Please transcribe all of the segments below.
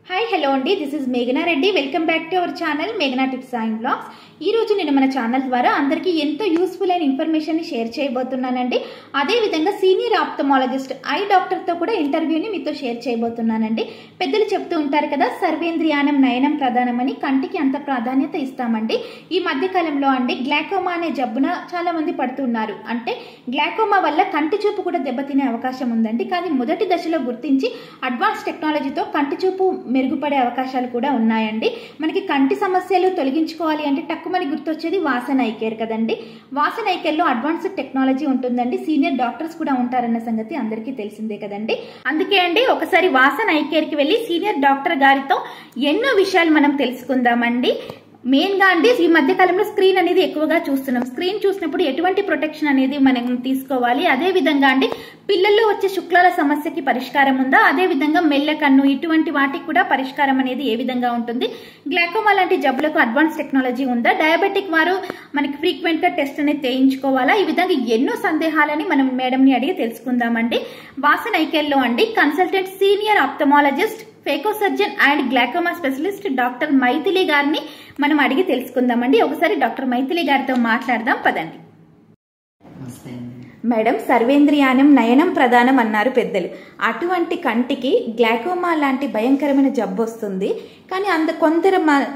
Hi hello అండి, this is మేఘనా Reddy. Welcome back to our channel మేఘనా టిప్స్ అండ్ బ్లాగ్స్. ఈ రోజు నేను మన ఛానల్ ద్వారా అందరికీ ఎంతో యూస్ఫుల్ అయిన ఇన్ఫర్మేషన్ని షేర్ చేయబోతున్నానండి. అదేవిధంగా సీనియర్ ఆప్థమాలజిస్ట్ ఐ డాక్టర్తో కూడా ఇంటర్వ్యూని మీతో షేర్ చేయబోతున్నానండి. పెద్దలు చెప్తూ ఉంటారు కదా, సర్వేంద్రియానం నయనం ప్రధానమని. కంటికి అంత ప్రాధాన్యత ఇస్తామండి. ఈ మధ్యకాలంలో అండి గ్లాకోమా అనే జబ్బున చాలా మంది పడుతున్నారు. అంటే గ్లాకోమా వల్ల కంటి చూపు కూడా దెబ్బతినే అవకాశం ఉందండి. కానీ మొదటి దశలో గుర్తించి అడ్వాన్స్ టెక్నాలజీతో కంటి చూపు మెరుగుపడే అవకాశాలు కూడా ఉన్నాయండి. మనకి కంటి సమస్యలు తొలగించుకోవాలి అంటే టక్కుమని గుర్తొచ్చేది వాసన ఐ కేర్ కదండి. వాసన ఐ కేర్లో అడ్వాన్స్డ్ టెక్నాలజీ ఉంటుందండి. సీనియర్ డాక్టర్స్ కూడా ఉంటారన్న సంగతి అందరికీ తెలిసిందే కదండి. అందుకే అండి ఒకసారి వాసన ఐ కేర్కి వెళ్ళి సీనియర్ డాక్టర్ గారితో ఎన్నో విషయాలు మనం తెలుసుకుందామండి. మెయిన్గా అండి ఈ మధ్యకాలంలో స్క్రీన్ అనేది ఎక్కువగా చూస్తున్నాం. స్క్రీన్ చూసినప్పుడు ఎటువంటి ప్రొటెక్షన్ అనేది మనం తీసుకోవాలి, అదే విధంగా అండి పిల్లల్లో వచ్చే శుక్లాల సమస్యకి పరిష్కారం ఉందా, అదే విధంగా మెల్లకన్ను ఇటువంటి వాటికి కూడా పరిష్కారం అనేది ఏ విధంగా ఉంటుంది, గ్లాకోమా లాంటి జబ్బులకు అడ్వాన్స్ టెక్నాలజీ ఉందా, డయాబెటిక్ వారు మనకి ఫ్రీక్వెంట్ గా టెస్ట్ అనేది చేయించుకోవాలా, ఈ విధంగా ఎన్నో సందేహాలని మనం మేడంని అడిగి తెలుసుకుందామండి. వాసన ఐ కేర్లో అండి consultant senior ophthalmologist, phaco surgeon and glaucoma specialist doctor Mythili గారిని మనం అడిగి తెలుసుకుందామండి. ఒకసారి డాక్టర్ మైథిలి గారితో మాట్లాడదాం పదండి. మేడం, సర్వేంద్రియానం నయనం ప్రధానం అన్నారు పెద్దలు. అటువంటి కంటికి గ్లాకోమా లాంటి భయంకరమైన జబ్బు వస్తుంది, కానీ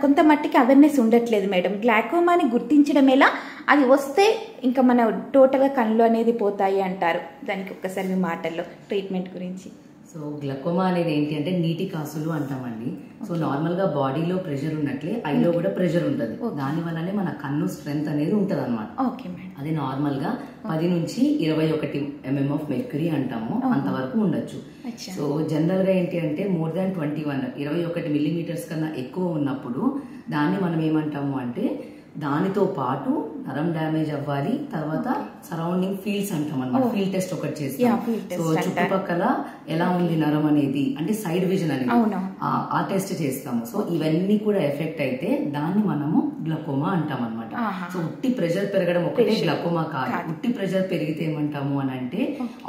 కొంత మట్టికి అవేర్నెస్ ఉండట్లేదు మేడం. గ్లాకోమాని గుర్తించడం ఎలా, అది వస్తే ఇంకా మన టోటల్గా కళ్ళు అనేది పోతాయి అంటారు. దానికి ఒక్కసారి మీ మాటల్లో ట్రీట్మెంట్ గురించి. సో గ్లకోమా అనేది ఏంటి అంటే నీటి కాసులు అంటామండి. సో నార్మల్ గా బాడీలో ప్రెషర్ ఉన్నట్లే ఐలో కూడా ప్రెషర్ ఉంటుంది. దాని వల్లనే మన కన్ను స్ట్రెంత్ అనేది ఉంటది అనమాట. అది నార్మల్ గా 10 నుంచి 21 mm ఆఫ్ మెర్క్యూరీ అంటాము, అంతవరకు ఉండొచ్చు. సో జనరల్ గా ఏంటి అంటే మోర్ దాన్ 21 మిల్లీమీటర్స్ కన్నా ఎక్కువ ఉన్నప్పుడు దాన్ని మనం ఏమంటాము అంటే దానితో పాటు నరం డ్యామేజ్ అవ్వాలి, తర్వాత సరౌండింగ్ ఫీల్డ్స్ అంటాం అనమాట. ఫీల్డ్ టెస్ట్ ఒకటి చేస్తాం. సో చుట్టుపక్కల ఎలా ఉంది నరం అనేది, అంటే సైడ్ విజన్ అనేది ఆ టెస్ట్ చేస్తాము. సో ఇవన్నీ కూడా ఎఫెక్ట్ అయితే దాన్ని మనము గ్లకోమా అంటాం అనమాట. సో ఉట్టి ప్రెషర్ పెరగడం ఒకటే గ్లకోమా కాదు. ఉట్టి ప్రెషర్ పెరిగితే ఏమంటాము అని అంటే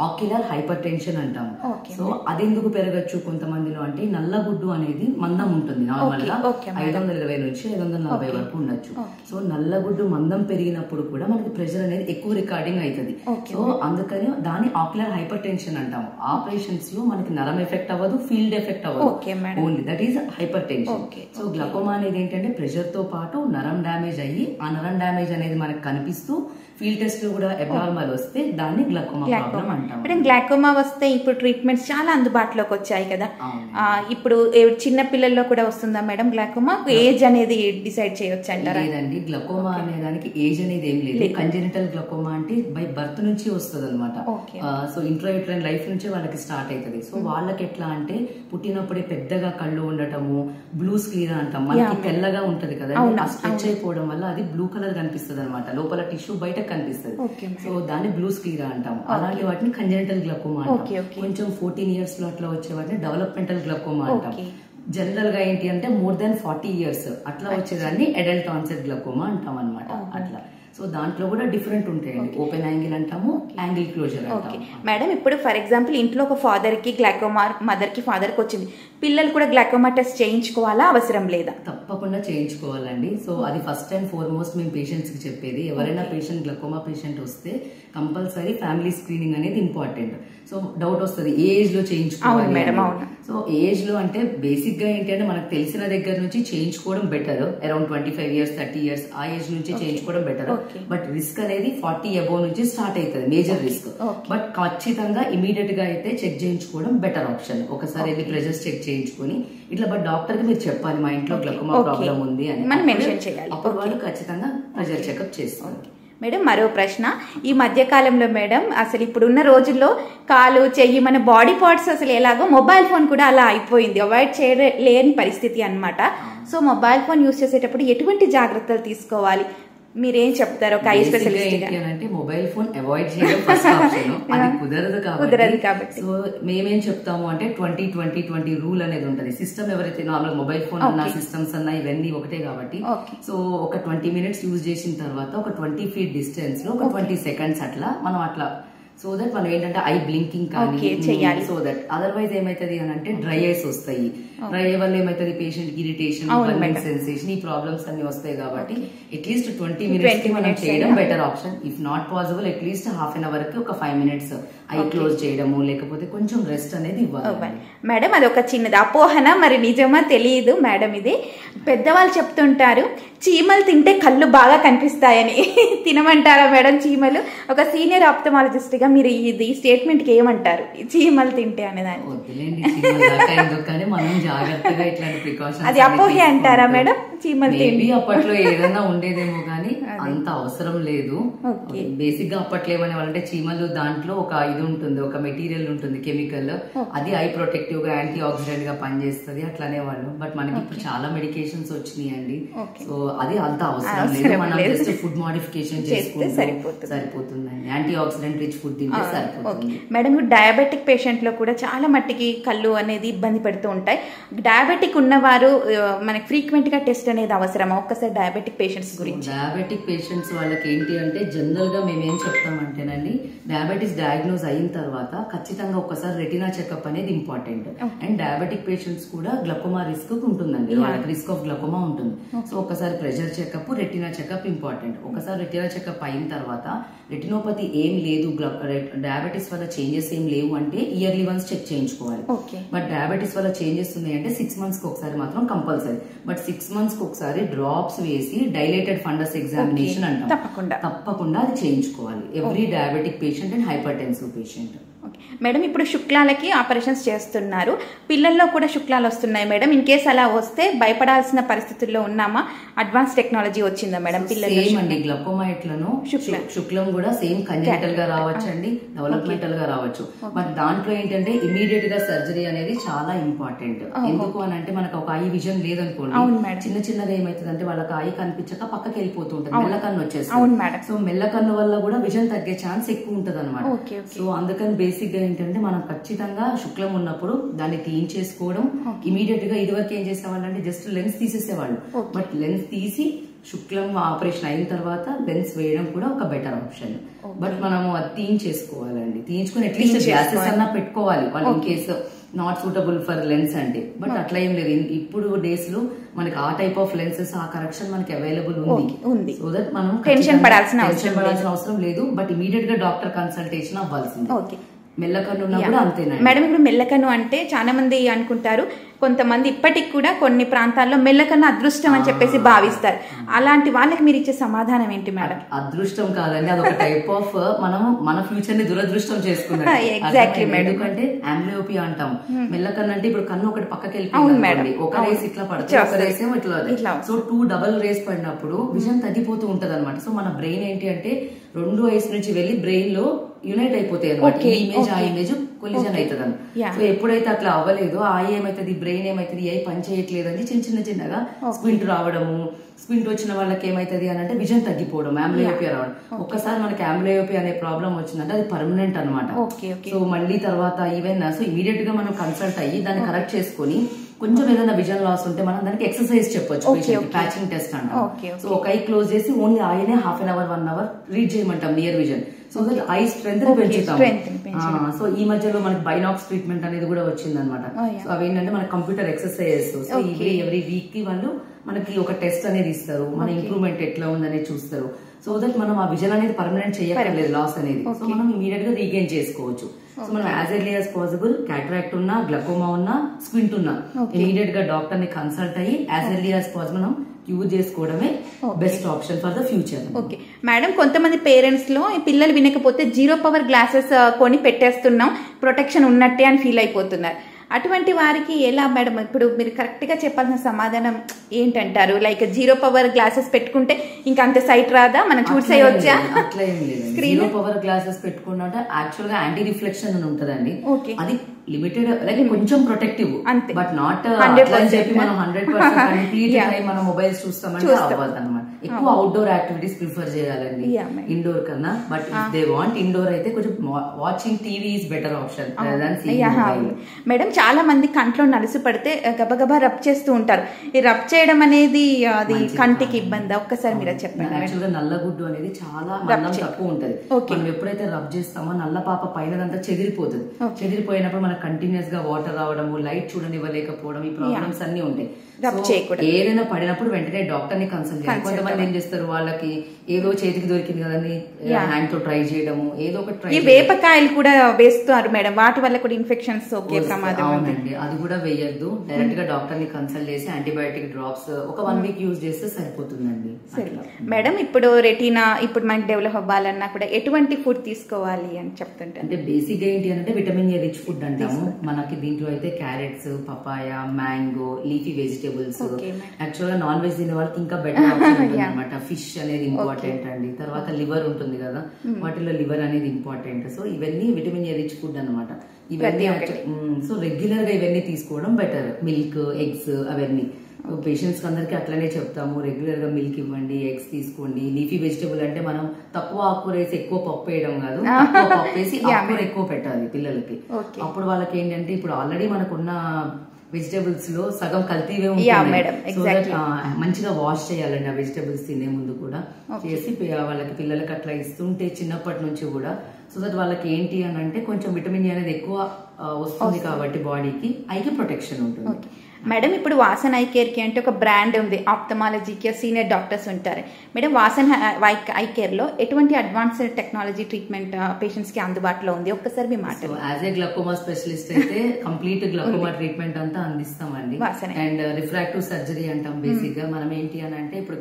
ఆక్యులర్ హైపర్ టెన్షన్ అంటాము. సో అది ఎందుకు పెరగచ్చు కొంతమందిలో అంటే నల్లగుడ్డు అనేది మందం ఉంటుంది. నార్మల్ గా 520 నుంచి 540 వరకు ఉండొచ్చు. సో నల్లగుడ్డు మందం పెరిగినప్పుడు కూడా మనకి ప్రెషర్ అనేది ఎక్కువ రికార్డింగ్ అవుతుంది. సో అందుకని దాన్ని ఆక్యులర్ హైపర్ టెన్షన్ అంటాము. ఆపరేషన్స్ లో మనకి నరం ఎఫెక్ట్ అవ్వదు, ఫీల్డ్ ఎఫెక్ట్ అవ్వదు, only that is hyper tension. So glaucoma అనేది ఏంటంటే ప్రెషర్ తో పాటు నరం డ్యామేజ్ అయ్యి ఆ నరం డ్యామేజ్ అనేది మనకు కనిపిస్తూ ఫీల్డ్ టెస్ట్ లో కూడా అబ్నార్మల్ వస్తే దాన్ని గ్లకోమా ప్రాబ్లం అంటాం. గ్లాకోమా వస్తే ఇప్పుడు ట్రీట్మెంట్స్ చాలా అందుబాటులోకి వచ్చాయి కదా. ఇప్పుడు చిన్న పిల్లల్లో కూడా వస్తుందా మేడం గ్లాకోమా? ఏజ్ అనేది డిసైడ్ చేయొచ్చు అంటారా? లేదండి, గ్లకోమా అనే దానికి ఏజ్ అనేది ఏం లేదు. కంజెనిటల్ గ్లకోమా అంటే బై బర్త్ నుంచి వస్తుంది అనమాట. సో ఇంట్రాయూటరైన్ లైఫ్ నుంచి వాళ్ళకి స్టార్ట్ అవుతుంది. సో వాళ్ళకి ఎట్లా అంటే పుట్టినప్పుడే పెద్దగా కళ్ళు ఉండటము, బ్లూ స్క్లీరా అంటాం, మనకి తెల్లగా ఉంటది కదా, ఆ స్ట్రెచ్ అయిపోవడం వల్ల అది బ్లూ కలర్ కనిపిస్తుంది అనమాట. లోపల టిష్యూ బయట కనిపిస్తుంది. సో దాన్ని బ్లూ స్క్లీరా అంటాం. అలాంటి వాటిని కంజెనిటల్ గ్లకోమా అంటాం. కొంచెం 14 years లో అట్లా వచ్చే వాటిని డెవలప్మెంటల్ గ్లకోమా అంటాం. జనరల్ గా ఏంటి అంటే మోర్ దాన్ 40 years అట్లా వచ్చేదాన్ని అడల్ట్ ఆన్సెట్ గ్లకోమా అంటాం అనమాట. అట్లా సో దాంట్లో కూడా డిఫరెంట్ ఉంటాయండి. ఓపెన్ యాంగిల్ అంటాము, యాంగిల్ క్లోజర్ అంటాము. మేడం, ఇప్పుడు ఫర్ ఎగ్జాంపుల్ ఇంట్లో ఒక ఫాదర్ కి గ్లాకోమా, మదర్ కి ఫాదర్ కి వచ్చింది, పిల్లలు కూడా గ్లాకోమా టెస్ట్ చేయించుకోవాలా, అవసరం లేదా? తప్పకుండా చేయించుకోవాలండి. సో అది ఫస్ట్ అండ్ ఫార్మోస్ట్ మేము పేషెంట్స్ కి చెప్పేది. ఎవరైనా పేషెంట్ గ్లకోమా పేషెంట్ వస్తే కంపల్సరీ ఫ్యామిలీ స్క్రీనింగ్ అనేది ఇంపార్టెంట్. సో డౌట్ వస్తుంది ఏ ఏజ్ లో చేయించుకోవాలి మేడం. సో ఏజ్ లో అంటే బేసిక్ గా ఏంటి అంటే మనకు తెలిసిన దగ్గర నుంచి చేయించుకోవడం బెటర్. అరౌండ్ 25 years 30 years ఆ ఏజ్ నుంచి చేయించుకోవడం బెటర్. బట్ రిస్క్ అనేది 40 above నుంచి స్టార్ట్ అవుతుంది, మేజర్ రిస్క్. బట్ ఖచ్చితంగా ఇమీడియట్ గా అయితే చెక్ చేయించుకోవడం బెటర్ ఆప్షన్. ఒకసారి వెళ్ళి ప్రెషర్స్ చెక్ చేయించుకుని ఇట్లా, బట్ డాక్టర్ కి మీరు చెప్పాలి మా ఇంట్లో గ్లకోమా ప్రాబ్లం ఉంది అని మెన్షన్ చేయాలి. అప్పుడు వాళ్ళు ఖచ్చితంగా ప్రెషర్ చెకప్ చేస్తారు. మేడం, మరో ప్రశ్న. ఈ మధ్య కాలంలో మేడం అసలు ఇప్పుడున్న రోజుల్లో కాలు, చెయ్యి, మన బాడీ పార్ట్స్ అసలు ఎలాగో మొబైల్ ఫోన్ కూడా అలా అయిపోయింది, అవాయిడ్ చేయలేని పరిస్థితి అన్నమాట. సో మొబైల్ ఫోన్ యూజ్ చేసేటప్పుడు ఎటువంటి జాగ్రత్తలు తీసుకోవాలి, మీరేం చెప్తారు ఒక ఐ స్పెషలిస్ట్ అంటే? మొబైల్ ఫోన్ అవాయిడ్ చేయడం ఫస్ట్ ఆప్షన్. అది కుదరదు కాబట్టి సో మేమేం చెప్తాము అంటే 20-20-20 రూల్ అనేది ఉంటది. సిస్టమ్ ఎవరైతే నార్మల్ మొబైల్ ఫోన్ అన్నా సిస్టమ్స్ అన్నా ఇవన్నీ ఒకటే కాబట్టి సో ఒక 20 minutes యూజ్ చేసిన తర్వాత ఒక 20 feet డిస్టెన్స్ లో ఒక 20 seconds అట్లా మనం అట్లా సో దట్ మనం ఏంటంటే ఐ బ్లింకింగ్ కానీ చేయాలి. సో దట్ అదర్వైజ్ ఏమైతుంది అని అంటే డ్రై ఐస్ వస్తాయి, డ్రై అయ్యే వల్ల ఏమైతుంది, పేషెంట్ ఇరిటేషన్, బర్నింగ్ సెన్సేషన్, ఈ ప్రాబ్లమ్స్ అన్ని వస్తాయి కాబట్టి అట్లీస్ట్ 20 minutes కి మనం చేయడం better option. If not possible at least half an hour కి ఒక 5 minutes ఐ క్లోజ్ చేయడము, లేకపోతే కొంచెం రెస్ట్ అనేది ఇవ్వాలి. మేడం అది ఒక చిన్నది అపోహన, మరి నిజమా తెలియదు మేడం. ఇది పెద్దవాళ్ళు చెప్తుంటారు చీమలు తింటే కళ్ళు బాగా కనిపిస్తాయని. తినమంటారా మేడం చీమలు? ఒక సీనియర్ ఆప్థమాలజిస్ట్ గా మీరు ఇది స్టేట్మెంట్ కి ఏమంటారు, చీమలు తింటే అనేదాన్ని? మనం జాగ్రత్తగా ఇట్లాంటి ప్రికాషన్స్, అది అపోహే అంటారా మేడం? చీమలు తిండి అప్పట్లో ఏదైనా ఉండేదేమో గానీ అంత అవసరం లేదు. బేసిక్ గా అప్పట్లో ఏమనే వాళ్ళంటే చీమలు దాంట్లో ఒక ఇది ఉంటుంది, ఒక మెటీరియల్ ఉంటుంది కెమికల్, అది ఐ ప్రొటెక్టివ్ గా యాంటీ ఆక్సిడెంట్ గా పనిచేస్తుంది అట్లానే వాళ్ళు. బట్ మనకి ఇప్పుడు చాలా మెడికేషన్స్ వచ్చినాయి అండి, సో అది అంత అవసరం లేదు. మనం జస్ట్ ఫుడ్ మోడిఫికేషన్ చేసుకుంటే సరిపోతుందండి. యాంటీ ఆక్సిడెంట్ రిచ్ ఫుడ్ తింటే సరిపోతుంది. మేడం డయాబెటిక్ పేషెంట్ లో కూడా చాలా మట్టికి కళ్ళు అనేది ఇబ్బంది పెడుతూ ఉంటాయి. డయాబెటిక్ ఉన్నవారు మనకి ఫ్రీక్వెంట్ గా టెస్ట్ అనేది అవసరమా? ఒక్కసారి డయాబెటిక్ పేషెంట్స్ గురించి. డయాబెటిక్ పేషెంట్స్ వాళ్ళకి ఏంటి అంటే జనరల్ గా మేము ఏం చెప్తామంటేనండి, డయాబెటిస్ డయాగ్నోస్ అయిన తర్వాత ఖచ్చితంగా ఒకసారి రెటినా చెకప్ అనేది ఇంపార్టెంట్. అండ్ డయాబెటిక్ పేషెంట్స్ కూడా గ్లకోమా రిస్క్ ఉంటుందండి, వాళ్ళకి రిస్క్ ఆఫ్ గ్లకోమా ఉంటుంది. సో ఒకసారి pressure checkup, retina checkup important. ఒకసారి రెటినా చెకప్ అయిన తర్వాత రెటినోపతి ఏం లేదు, డయాబెటిస్ వల్ల చేంజెస్ ఏం లేవు అంటే ఇయర్లీ వన్స్ చెక్ చేయించుకోవాలి. బట్ డయాబెటిస్ వల్ల చేంజెస్ ఉన్నాయి అంటే 6 months కి ఒకసారి మాత్రం కంపల్సరీ. బట్ 6 months కి ఒకసారి డ్రాప్స్ వేసి డైలేటెడ్ ఫండస్ ఎగ్జామినేషన్ అంటాం, తప్పకుండా అది చేయించుకోవాలి every diabetic patient and hyper tensive patient. Madam ఇప్పుడు శుక్లాలకి ఆపరేషన్స్ చేస్తున్నారు, పిల్లల్లో కూడా శుక్లాలు వస్తున్నాయి మేడం. ఇన్ కేస్ అలా వస్తే భయపడాల్సిన పరిస్థితుల్లో ఉన్నామా? అడ్వాన్స్ టెక్నాలజీ వచ్చిందా మేడం పిల్లలు? అండి గ్లకోమా ఎట్లను శుక్లం కూడా సేమ్ కంజెనిటల్ గా రావచ్చండి, డెవలప్మెంటల్ గా రావచ్చు. బట్ దాంట్లో ఏంటంటే ఇమీడియట్ గా సర్జరీ అనేది చాలా ఇంపార్టెంట్. ఎందుకు అని అంటే మనకు ఒక ఐ విజన్ లేదనుకోండి, చిన్న చిన్నగా ఏమైతుంది అంటే వాళ్ళకి ఐ కనిపించక పక్కకి వెళ్ళిపోతూ ఉంటుంది, మెల్లకన్ను వచ్చేస్తుంది. సో మెల్లకన్ను వల్ల కూడా విజన్ తగ్గే ఛాన్స్ ఎక్కువ ఉంటది అనమాట. సో అందుకని బేసిక్ గా ఏంటంటే మనం ఖచ్చితంగా శుక్లం ఉన్నప్పుడు దాన్ని క్లీన్ చేసుకోవడం. ఇమీడియట్ గా ఇదివరకు ఏం చేసేవాళ్ళు అంటే జస్ట్ లెన్స్ తీసేసేవాళ్ళు, బట్ లెన్స్ తీసి శుక్లం ఆపరేషన్ అయిన తర్వాత లెన్స్ వేయడం కూడా ఒక బెటర్ ఆప్షన్. బట్ మనము అది తీయించేసుకోవాలండి, తీయించుకుని అట్లీస్ట్ గ్లాసెస్ అన్నా పెట్టుకోవాలి వాళ్ళు in case not suitable for lens అంటే. బట్ అట్లా ఏం లేదు, ఇప్పుడు డేస్ లో మనకి ఆ టైప్ ఆఫ్ లెన్సెస్ ఆ కరెక్షన్ మనకి అవైలబుల్ ఉంది. సో దట్ మనం టెన్షన్ పడాల్సిన అవసరం లేదు. బట్ ఇమీడియట్ గా డాక్టర్ కన్సల్టేషన్ అవ్వాల్సింది. మెల్లకన్ను ఉన్నా కూడా అంతేనా మేడం? ఇప్పుడు మెల్లకన్ను అంటే చాలా మంది అనుకుంటారు, కొంతమంది ఇప్పటికి కూడా కొన్ని ప్రాంతాల్లో మెల్లకన్ను అదృష్టం అని చెప్పేసి భావిస్తారు. అలాంటి వాళ్ళకి మీరు ఇచ్చే సమాధానం ఏంటి మేడం? అదృష్టం కాదండి, అదొక టైప్ ఆఫ్ మనం మన ఫ్యూచర్ ని దురదృష్టం చేసుకున్నాం. Exactly madam. ఎందుకంటే ఆంబ్లియోపియా అంటాం. మెల్లకన్ను అంటే ఇప్పుడు కన్ను ఒకటి పక్కకి వెళ్ళిపోయింది, ఒక రేస్ ఇట్లా పడుతుంది, ఒక రేస్ ఏమో ఇట్లా. సో 2 డబుల్ రేస్ పడినప్పుడు విజన్ తగ్గిపోతూ ఉంటది అనమాట. సో మన బ్రెయిన్ ఏంటి అంటే 2 ఐస్ నుంచి వెళ్లి బ్రెయిన్ లో యునైట్ అయిపోతాయి అనమాట. ఈ ఇమేజ్ ఆ ఇమేజ్ కొలిజన్ అవుతుంది అని. సో ఎప్పుడైతే అట్లా అవ్వలేదో ఆ ఏమైతుంది, బ్రెయిన్ ఏమైతుంది, ఏ పని చేయట్లేదు అని చిన్నగా స్క్వింట్ రావడము. స్క్వింట్ వచ్చిన వాళ్ళకి ఏమైతుంది అని అంటే విజన్ తగ్గిపోవడం, ఆంబ్లియోపియా రావడం. ఒక్కసారి మనకి ఆంబ్లియోపియా అనే ప్రాబ్లం వచ్చిందంటే అది పర్మనెంట్ అనమాట. సో మళ్ళీ తర్వాత ఈవెన్ సో ఇమీడియట్ గా మనం కన్సల్ట్ అయ్యి దాన్ని కరెక్ట్ చేసుకుని కొంచెం ఏదైనా విజన్ లాస్ ఉంటే మనం దానికి ఎక్సర్సైజ్ చెప్పొచ్చు, ప్యాచింగ్ టెస్ట్ అంటాం. సో ఒక ఐ క్లోజ్ చేసి ఓన్లీ ఐనే half an hour 1 hour read చేయమంటాం near vision. So that eye strength పెంచుతాం. సో ఈ మధ్యలో మనకి బైనాక్స్ ట్రీట్మెంట్ అనేది కూడా వచ్చింది అనమాట. సో అవి ఏంటంటే మన computer exercises. So every week కి వాళ్ళు మనకి ఒక టెస్ట్ అనేది ఇస్తారు, మన ఇంప్రూవ్మెంట్ ఎట్లా ఉందనేది చూస్తారు. సో దట్ మనం ఆ విజన్ అనేది పర్మనెంట్ చేయక్కర్లేదు, లాస్ అనేది. సో మనం ఇమీడియట్ గా రీగెయిన్ చేసుకోవచ్చు. సో మనం as early as possible cataract ఉన్నా, గ్లకోమా ఉన్నా, స్క్వింట్ ఉన్నా ఇమీడియట్ గా డాక్టర్ ని కన్సల్ట్ అయ్యి యాజ్ ఎర్లీ యాజ్ పాసిబుల్ మనం యూజ్ చేసుకోవడమే best option for the future. Okay madam, కొంతమంది పేరెంట్స్ లో పిల్లలు వినకపోతే 0 power గ్లాసెస్ కొని పెట్టేస్తున్నాం, ప్రొటెక్షన్ ఉన్నట్టే అని ఫీల్ అయిపోతున్నారు. అటువంటి వారికి ఎలా మేడం? ఇప్పుడు మీరు కరెక్ట్ గా చెప్పాల్సిన సమాధానం ఏంటంటారు? లైక్ 0 power గ్లాసెస్ పెట్టుకుంటే ఇంకా అంత సైట్ రాదా, మనం చూసేయొచ్చా? అట్లా ఏం లేదు. 0 power గ్లాసెస్ పెట్టుకున్నట్టు యాక్చువల్ గా యాంటీ రిఫ్లెక్షన్ అని ఉంటదండి, అది లిమిటెడ్ లైక్ కొంచెం ప్రొటెక్టివ్, బట్ నాట్ చెప్పి మనం 100% కంప్లీట్ మన మొబైల్స్ చూస్తామంటే అవ్వదు అనమాట. ఎక్కువ అవుట్డోర్ యాక్టివిటీస్ ప్రిఫర్ చేయాలండి ఇండోర్ కన్నా. But if they want indoor అయితే కొంచెం watching TV is better option. Madam చాలా మంది కంట్లో నలుసు పడితే గబగబా రబ్ చేస్తూ ఉంటారు. ఈ రబ్ చేయడం అనేది అది కంటికి ఇబ్బంది? ఒక్కసారి మీరు చెప్పండి. యాక్చువల్ గా నల్లగుడ్డు అనేది చాలా మందం తక్కువ ఉంటది. మనం ఎప్పుడైతే రబ్ చేస్తామో నల్ల పాప పైన చెదిరిపోతుంది. చెదిరిపోయినప్పుడు మనకు కంటిన్యూస్ గా వాటర్ రావడము, లైట్ చూడనివ్వలేకపోవడం, ఈ ప్రాబ్లమ్స్ అన్ని ఉంటాయి. ఏదైనా పడినప్పుడు వెంటనే డాక్టర్ ని కన్సల్ట్ చేయాలి. కొంతమంది ఏం చేస్తారు, వాళ్ళకి ఏదో చేతికి దొరికింది కదని హ్యాండ్ తో ట్రై చేయడము, ఏదో ఒక ట్రై. ఈ వేపకాయలు కూడా వేస్తారు మేడం, వాటి వల్ల కూడా ఇన్ఫెక్షన్స్ ప్రమాదం. అవునండి, అది కూడా వేయద్దు. డైరెక్ట్ గా డాక్టర్ ని కన్సల్ట్ చేసి యాంటీబయాటిక్ డ్రాప్స్ ఒక 1 వీక్ యూజ్ చేస్తే సరిపోతుందండి. మేడం ఇప్పుడు రెటీనా ఇప్పుడు మనకి డెవలప్ అవ్వాలన్నా కూడా ఎటువంటి ఫుడ్ తీసుకోవాలి అని చెప్తుంటే? అంటే బేసిక్ గా ఏంటి అంటే విటమిన్ ఏ రిచ్ ఫుడ్ అంటాము. మనకి దీంట్లో అయితే carrots, papaya, mango, leafy vegetables. Actual గా నాన్ వెజ్ తినే వాళ్ళకి ఇంకా బెటర్ ఆప్షన్ ఉంటుంది అనమాట. ఫిష్ అనేది ఇంపార్టెంట్ అండి. తర్వాత లివర్ ఉంటుంది కదా, వాటిలో లివర్ అనేది ఇంపార్టెంట్. సో ఇవన్నీ విటమిన్ ఏ రిచ్ ఫుడ్ అనమాట. ఇవన్నీ సో రెగ్యులర్ గా ఇవన్నీ తీసుకోవడం బెటర్. మిల్క్, ఎగ్స్ అవన్నీ పేషెంట్స్ అందరికి అట్లనే చెప్తాము. రెగ్యులర్ గా మిల్క్ ఇవ్వండి, ఎగ్స్ తీసుకోండి. లీఫీ వెజిటేబుల్ అంటే మనం తక్కువ ఆకుకూర వేసి ఎక్కువ పప్పు వేయడం కాదు, తక్కువ పప్పు వేసి ఆకుకూర ఎక్కువ పెట్టాలి పిల్లలకి. అప్పుడు వాళ్ళకి ఏంటంటే ఇప్పుడు ఆల్రెడీ మనకున్న వెజిటేబుల్స్ లో సగం కల్తీవే ఉంటుంది. మంచిగా వాష్ చేయాలండి ఆ వెజిటేబుల్స్ తినే ముందు కూడా చేసి వాళ్ళకి పిల్లలకి అట్లా ఇస్తుంటే చిన్నప్పటి నుంచి కూడా. సో దట్ వాళ్ళకి ఏంటి అని అంటే కొంచెం విటమిన్ ఏ అనేది ఎక్కువ వస్తుంది కాబట్టి బాడీకి, ఐకి ప్రొటెక్షన్ ఉంటుంది. మేడం ఇప్పుడు వాసన్ ఐ కేర్ కి అంటే ఒక బ్రాండ్ ఉంది, ఆప్థమాలజీకి సీనియర్ డాక్టర్స్ ఉంటారు. మేడం వాసన్ ఐ కేర్ లో ఎటువంటి అడ్వాన్స్డ్ టెక్నాలజీ ట్రీట్మెంట్ పేషెంట్స్ కి అందుబాటులో ఉంది? ఒక్కసారి మీ మాట. యాజ్ ఏ గ్లకోమా స్పెషలిస్ట్ అయితే కంప్లీట్ గ్లకోమా ట్రీట్మెంట్ అంతా అందిస్తామండి. అండ్ రిఫ్రాక్టివ్ సర్జరీ అంటాం. బేసిక్ గా మనం ఏంటి అని అంటే ఇప్పుడు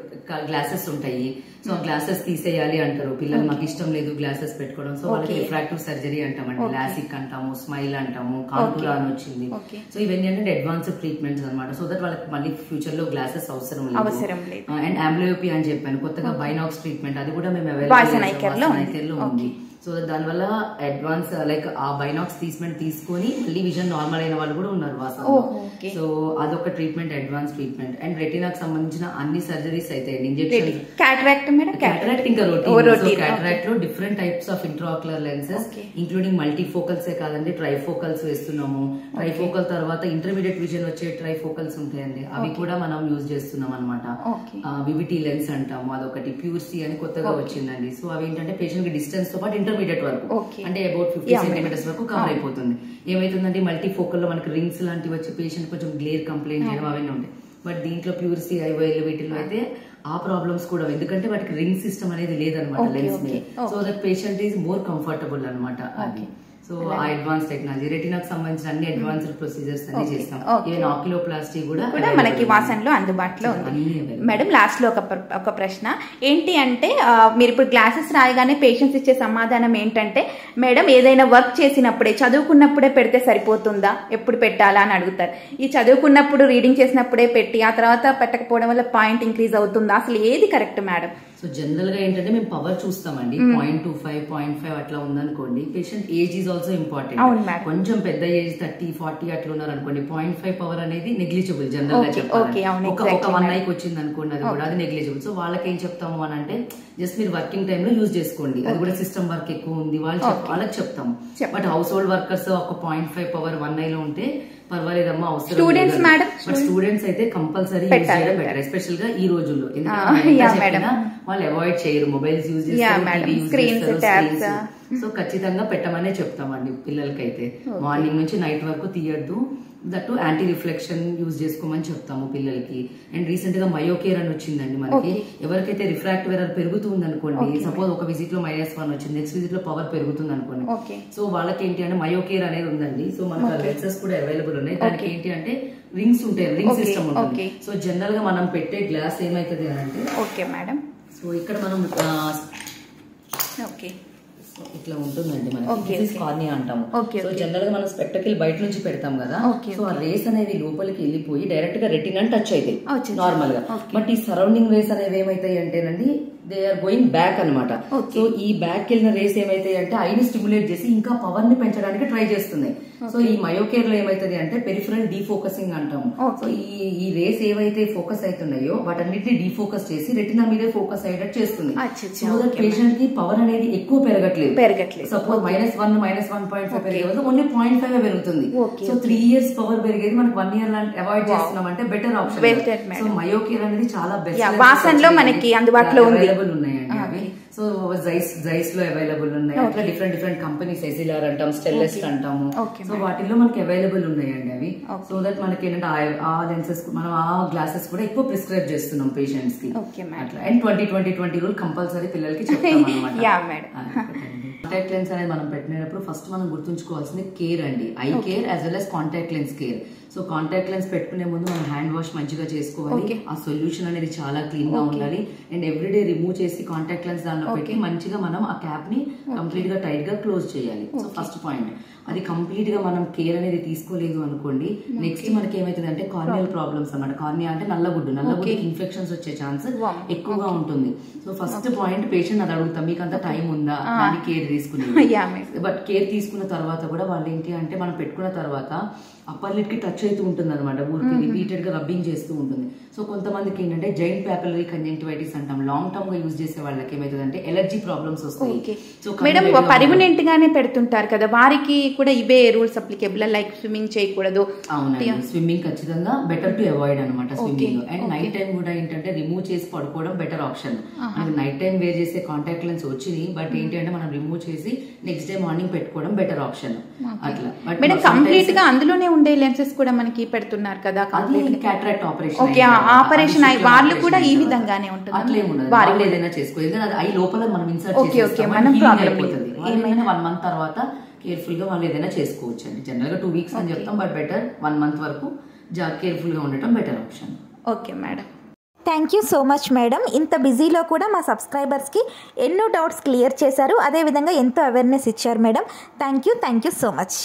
గ్లాసెస్ ఉంటాయి, సో గ్లాసెస్ తీసేయాలి అంటారు పిల్లలు, మాకు ఇష్టం లేదు గ్లాసెస్ పెట్టుకోవడం. సో వాళ్ళకి రిఫ్రాక్టివ్ సర్జరీ అంటామండి. లాసిక్ అంటాము, స్మైల్ అంటాము, కాంటూరా అని వచ్చింది. సో ఇవన్నీ అంటే అడ్వాన్స్డ్ ట్రీట్మెంట్స్ అనమాట. సో దట్ వాళ్ళకి మళ్ళీ ఫ్యూచర్ లో గ్లాసెస్ అవసరం లేదు. అండ్ అంబ్లియోపీ అని చెప్పాను, కొత్తగా బైనాక్స్ ట్రీట్మెంట్, అది కూడా మేము అవైలబుల్ ఉంది. సో దానివల్ల అడ్వాన్స్ లైక్ ఆ బైనాక్స్ ట్రీట్మెంట్ తీసుకొని మళ్ళీ విజన్ నార్మల్ అయిన వాళ్ళు కూడా ఉన్నారు వాసనలో. సో అదొక ట్రీట్మెంట్, అడ్వాన్స్ ట్రీట్మెంట్. అండ్ రెటీనాకి సంబంధించిన అన్ని సర్జరీస్ అయితే ఇంజెక్షన్, క్యాటరాక్ట్ ఇంకా రొటీన్. క్యాటరాక్ట్ లో different types of intraocular lenses including మల్టీఫోకల్సే కాదండి, ట్రైఫోకల్స్ వేస్తున్నాము. ట్రైఫోకల్ తర్వాత ఇంటర్మీడియట్ విజన్ వచ్చే ట్రైఫోకల్స్ ఉంటాయండి, అవి కూడా మనం యూజ్ చేస్తున్నాం అనమాట. వివిటీ లెన్స్ అంటాము, అదొకటి. ప్యూర్ సి అని కొత్తగా వచ్చిందండి. సో అవి ఏంటంటే పేషెంట్ కి డిస్టెన్స్ తో పాటు ఇంటర్మీడియట్ వరకు అంటే అబౌట్ 50 సెంటీమీటర్స్ వరకు కవర్ అయిపోతుంది. ఏమైతుందంటే మల్టీ ఫోకల్ లో మనకి రింగ్స్ లాంటివి వచ్చి పేషెంట్ కొంచెం గ్లేర్ కంప్లైంట్ చేయడం అవన్నీ ఉంటాయి. బట్ దీంట్లో ప్యూర్ సి ఐఓఎల్ వీటిలో అయితే ఆ ప్రాబ్లమ్స్ కూడా, ఎందుకంటే వాటికి రింగ్ సిస్టమ్ అనేది లేదనమాట లెన్స్ మీద. So that patient is more comfortable అనమాట అది. సో ఆ అడ్వాన్స్ టెక్నాలజీ రెటీనాకి సంబంధించిన అన్ని అడ్వాన్స్డ్ ప్రొసీజర్స్ అన్ని చేస్తాం. ఈవెన్ ఆక్యులోప్లాస్టీ కూడా మనకి వాసన్లో అందుబాటులో ఉంది. మేడం లాస్ట్ లో ఒక ప్రశ్న ఏంటి అంటే, మీరు ఇప్పుడు గ్లాసెస్ రాయగానే పేషెంట్స్ ఇచ్చే సమాధానం ఏంటంటే, మేడం ఏదైనా వర్క్ చేసినప్పుడే చదువుకున్నప్పుడే పెడితే సరిపోతుందా, ఎప్పుడు పెట్టాలా అని అడుగుతారు. ఈ చదువుకున్నప్పుడు రీడింగ్ చేసినప్పుడే పెట్టి ఆ తర్వాత పెట్టకపోవడం వల్ల పాయింట్ ఇంక్రీజ్ అవుతుందా, అసలు ఏది కరెక్ట్ మేడం? సో జనరల్ గా ఏంటంటే మేము పవర్ చూస్తామండి. 0.25, 0.5 అట్లా ఉందనుకోండి. Patient age is also important. కొంచెం పెద్ద ఏజ్ 30, 40 అట్లా ఉన్నారు అనుకోండి, 0.5 పవర్ అనేది నెగ్లిజిబుల్. జనరల్ గా చెప్పాలి, ఒక 1 ఐకి వచ్చింది అనుకోండి, అది కూడా అది నెగ్లిజిబుల్. సో వాళ్ళకి ఏం చెప్తాము అని అంటే, జస్ట్ మీరు వర్కింగ్ టైమ్ లో యూజ్ చేసుకోండి, అది కూడా సిస్టమ్ వర్క్ ఎక్కువ ఉంది వాళ్ళకి చెప్తాము. బట్ హౌస్ హోల్డ్ వర్కర్స్ ఒక 0.5 పవర్ 1 ఐలో ఉంటే పర్వాలేదమ్మా, అవసరం. స్టూడెంట్స్ అయితే కంపల్సరీ యూజ్ చేయడం బెటర్, ఎస్పెషల్ గా ఈ రోజుల్లో. ఎందుకంటే వాళ్ళు అవాయిడ్ చేయరు, మొబైల్స్ యూజ్ చేస్తారు. సో ఖచ్చితంగా పెట్టమనే చెప్తామండి పిల్లలకైతే. మార్నింగ్ నుంచి నైట్ వరకు తీయద్దు. దట్టు యాంటీ రిఫ్లెక్షన్ యూజ్ చేసుకోమని చెప్తాము పిల్లలకి. అండ్ రీసెంట్ గా మయోకేర్ అని వచ్చిందండి మనకి. ఎవరికైతే రిఫ్రాక్టివ్ ఎర్రర్ పెరుగుతుంది అనుకోండి, సపోజ్ ఒక విజిట్ లో -1 వచ్చింది, నెక్స్ట్ విజిట్ లో పవర్ పెరుగుతుంది అనుకోండి, సో వాళ్ళకి ఏంటి అంటే మయోకేర్ అనేది ఉందండి. సో మనకు లెన్సెస్ కూడా అవైలబుల్ ఉన్నాయి. దానికి ఏంటి అంటే రింగ్స్ ఉంటాయి, రింగ్ సిస్టమ్ ఉంటుంది. సో జనరల్ గా మనం పెట్టే గ్లాస్ ఏమైతుంది అంటే, ఓకే మేడం, సో ఇక్కడ మనం ఇట్లా ఉంటుందండి మనకి, కార్నియా అంటాము. సో జనరల్ గా మనం స్పెక్టకిల్ బయట నుంచి పెడతాం కదా, సో ఆ రేస్ అనేవి లోపలికి వెళ్ళిపోయి డైరెక్ట్ గా రెటినా టచ్ అవుతాయి నార్మల్ గా. బట్ ఈ సరౌండింగ్ రేస్ అనేవి ఏమైతాయి అంటేనండి, దే ఆర్ గోయింగ్ బ్యాక్ అనమాట. సో ఈ బ్యాక్ వెళ్ళిన రేస్ ఏమైతాయి అంటే ఐని స్టిమ్యులేట్ చేసి ఇంకా పవర్ ని పెంచడానికి ట్రై చేస్తున్నాయి. సో ఈ మయోకేర్ లో ఏమైతుంది అంటే పెరిఫరల్ డీఫోకసింగ్ అంటాము. సో ఈ రేస్ ఏవైతే ఫోకస్ అవుతున్నాయో వాటన్నిటిని డీఫోకస్ చేసి రెటినా మీదే ఫోకస్ అయ్యేటట్టు చేస్తుంది. సో దట్ పేషెంట్ కి పవర్ అనేది ఎక్కువ పెరగట్లేదు. సపోజ్ -1, -1.5 పెరిగే ఓన్లీ 0.5 పెరుగుతుంది. సో 3 years పవర్ పెరిగేది మనకి 1 year అవాయిడ్ చేస్తున్నాం అంటే బెటర్ ఆప్షన్. సో మయోకేర్ అనేది చాలా బెస్ట్, వాసన్లో మనకి అందుబాటులో ఉంది, ఉన్నాయండి అవి. సో జైస్ లో అవైలబుల్ ఉన్నాయి. అట్లా డిఫరెంట్ కంపెనీస్ ఎసిలార్ అంటాం, స్టెల్లెస్ట్ అంటాము. సో వాటిల్లో మనకి అవైలబుల్ ఉన్నాయండి అవి. సో దట్ మనకి ఏంటంటే ఆ లెన్సెస్ మనం ఆ గ్లాసెస్ కూడా ఎక్కువ ప్రిస్క్రైబ్ చేస్తున్నాం పేషెంట్స్ కి అట్లా. అండ్ 20-20-20 రూల్ కంపల్సరీ పిల్లలకి చెప్తాం అన్నమాట. కాంటాక్ట్ లెన్స్ అనేది మనం పెట్టినప్పుడు ఫస్ట్ మనం గుర్తుంచుకోవాల్సింది కేర్ అండి, I care as well as contact lens care. So contact lens పెట్టుకునే ముందు మనం హ్యాండ్ వాష్ మంచిగా చేసుకోవాలి. ఆ సొల్యూషన్ అనేది చాలా క్లీన్ గా ఉండాలి. అండ్ ఎవ్రీడే రిమూవ్ చేసి కాంటాక్ట్ లెన్స్ దానిలో పెట్టి మంచిగా మనం ఆ క్యాప్ ని కంప్లీట్ గా టైట్ గా క్లోజ్ చేయాలి. సో ఫస్ట్ పాయింట్ అది కంప్లీట్ గా మనం కేర్ అనేది తీసుకోలేదు అనుకోండి, నెక్స్ట్ మనకి ఏమైతుంది అంటే కార్నియల్ ప్రాబ్లమ్స్ అన్నమాట. కార్నియా అంటే నల్లగుడ్డుకి ఇన్ఫెక్షన్స్ వచ్చే ఛాన్స్ ఎక్కువగా ఉంటుంది. సో ఫస్ట్ పాయింట్ పేషెంట్ అది అడుగుతాం, మీకు అంత టైం ఉందా అని కేర్ తీసుకునేది. బట్ కేర్ తీసుకున్న తర్వాత కూడా వాళ్ళు ఏంటి అంటే మనం పెట్టుకున్న తర్వాత అప్పర్ లిడ్ కి టచ్ అవుతూ ఉంటుంది అనమాట, ఊరికి రిపీటెడ్ గా రబ్బింగ్ చేస్తూ ఉంటుంది. సో కొంతమందికి ఏంటంటే జైంట్ ప్యాపిలరీ కంజంక్టివైటిస్ అంటాం, లాంగ్ టర్మ్ గా యూజ్ చేసే వాళ్ళకి ఏమైతుంది అంటే ఎలర్జీ ప్రాబ్లమ్స్ వస్తాయి. సో మేడం పర్మనెంట్ గానే పెడుతుంటారు కదా, వారికి కూడా ఇవే రూల్స్ అప్లికేబుల్, లైక్ స్విమ్మింగ్ చేయకూడదు. అవునండి, స్విమ్మింగ్ ఖచ్చితంగా బెటర్ టు అవాయిడ్ అనమాట స్విమ్మింగ్. అండ్ నైట్ టైం కూడా ఏంటంటే రిమూవ్ చేసి పడుకోవడం బెటర్ ఆప్షన్. మనకి నైట్ టైం వేర్ చేసే కాంటాక్ట్ లెన్స్ వచ్చినాయి, బట్ ఏంటి అంటే మనం రిమూవ్ చేసి నెక్స్ట్ డే మార్నింగ్ పెట్టుకోవడం బెటర్ ఆప్షన్ అట్లా. మేడం కంప్లీట్ గా అందులోనే ఉండే లెన్సెస్ కూడా మనకి పెడుతున్నారు కదా, క్యాటరాక్ట్ ఆపరేషన్. ఓకే, ఆపరేషన్ వాళ్ళు కూడా ఈ విధంగానే ఉంటుంది. అట్లే ఉండదు, వాళ్ళు ఏదైనా చేసుకో, ఎందుకంటే ఐ లోపల మనం ఇన్సర్ట్ చేసేస్తాం, అయిపోతుంది. 1 month తర్వాత కేర్ఫుల్ గా వాళ్ళు ఏదైనా చేసుకోవచ్చు అండి. జనరల్ గా 2 weeks అని చెప్తాం, బట్ బెటర్ 1 month వరకు కేర్ఫుల్ గా ఉండటం better option. Okay madam, thank you so much madam. ఇంత బిజీలో కూడా మా సబ్స్క్రైబర్స్కి ఎన్నో డౌట్స్ క్లియర్ చేశారు, అదేవిధంగా ఎంతో అవేర్నెస్ ఇచ్చారు madam. Thank you so much.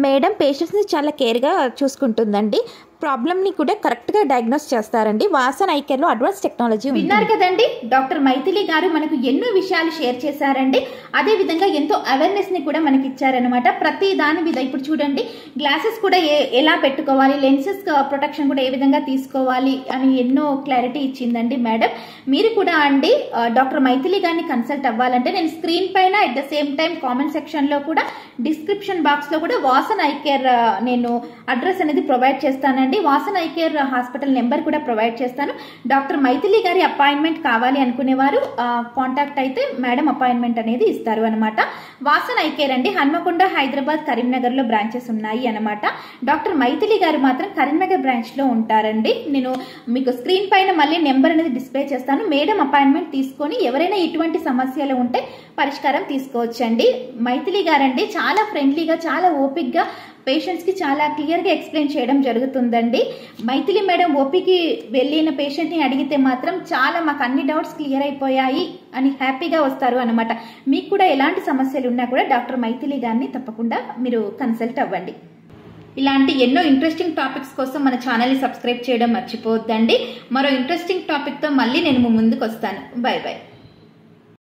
Madam పేషెంట్స్ని చాలా కేర్గా చూసుకుంటుందండి, ప్రాబ్లమ్ని కూడా కరెక్ట్గా డయాగ్నోస్ చేస్తారండి. వాసన్ ఐ కేర్లో అడ్వాన్స్ టెక్నాలజీ. విన్నారు కదండి, డాక్టర్ మైథిలి గారు మనకు ఎన్నో విషయాలు షేర్ చేశారండి. అదేవిధంగా ఎంతో అవేర్నెస్ని కూడా మనకి ఇచ్చారనమాట. ప్రతి దాని మీద ఇప్పుడు చూడండి, గ్లాసెస్ కూడా ఎలా పెట్టుకోవాలి, లెన్సెస్ ప్రొటెక్షన్ కూడా ఏ విధంగా తీసుకోవాలి అని ఎన్నో క్లారిటీ ఇచ్చిందండి మేడం. మీరు కూడా అండి డాక్టర్ మైథిలి గారిని కన్సల్ట్ అవ్వాలంటే నేను స్క్రీన్ పైన at the same time comment సెక్షన్లో కూడా డిస్క్రిప్షన్ బాక్స్లో కూడా వాసన్ ఐ కేర్ నేను అడ్రస్ అనేది ప్రొవైడ్ చేస్తానండి. Vasan I care hospital number కూడా ప్రొవైడ్ చేస్తాను. డాక్టర్ మైథిలి గారి అపాయింట్మెంట్ కావాలి అనుకునేవారు కాంటాక్ట్ అయితే మేడం అపాయింట్మెంట్ అనేది ఇస్తారు అనమాట. వాసన్ ఐ కేర్ అండి హన్మకొండ, హైదరాబాద్, కరీంనగర్ లో బ్రాంచెస్ ఉన్నాయి అనమాట. డాక్టర్ మైథిలి గారు మాత్రం కరీంనగర్ బ్రాంచ్ లో ఉంటారండి. నేను మీకు స్క్రీన్ పైన మళ్ళీ నెంబర్ అనేది డిస్ప్లే చేస్తాను. మేడం అపాయింట్మెంట్ తీసుకొని ఎవరైనా ఇటువంటి సమస్యలు ఉంటే పరిష్కారం తీసుకోవచ్చండి. మైథిలి గారండి చాలా ఫ్రెండ్లీగా, చాలా ఓపిక్ గా పేషెంట్స్ కి చాలా క్లియర్ గా ఎక్స్ప్లెయిన్ చేయడం జరుగుతుందండి. మైథిలి మేడం ఓపీకి వెళ్ళిన పేషెంట్ ని అడిగితే మాత్రం చాలా మాకు అన్ని డౌట్స్ క్లియర్ అయిపోయాయి అని హ్యాపీగా వస్తారు అనమాట. మీకు కూడా ఎలాంటి సమస్యలు ఉన్నా కూడా డాక్టర్ మైథిలి గారిని తప్పకుండా మీరు కన్సల్ట్ అవ్వండి. ఇలాంటి ఎన్నో ఇంట్రెస్టింగ్ టాపిక్స్ కోసం మన ఛానల్ని సబ్స్క్రైబ్ చేయడం మర్చిపోవద్దండి. మరో ఇంట్రెస్టింగ్ టాపిక్తో మళ్ళీ నేను ముందుకు వస్తాను. By by.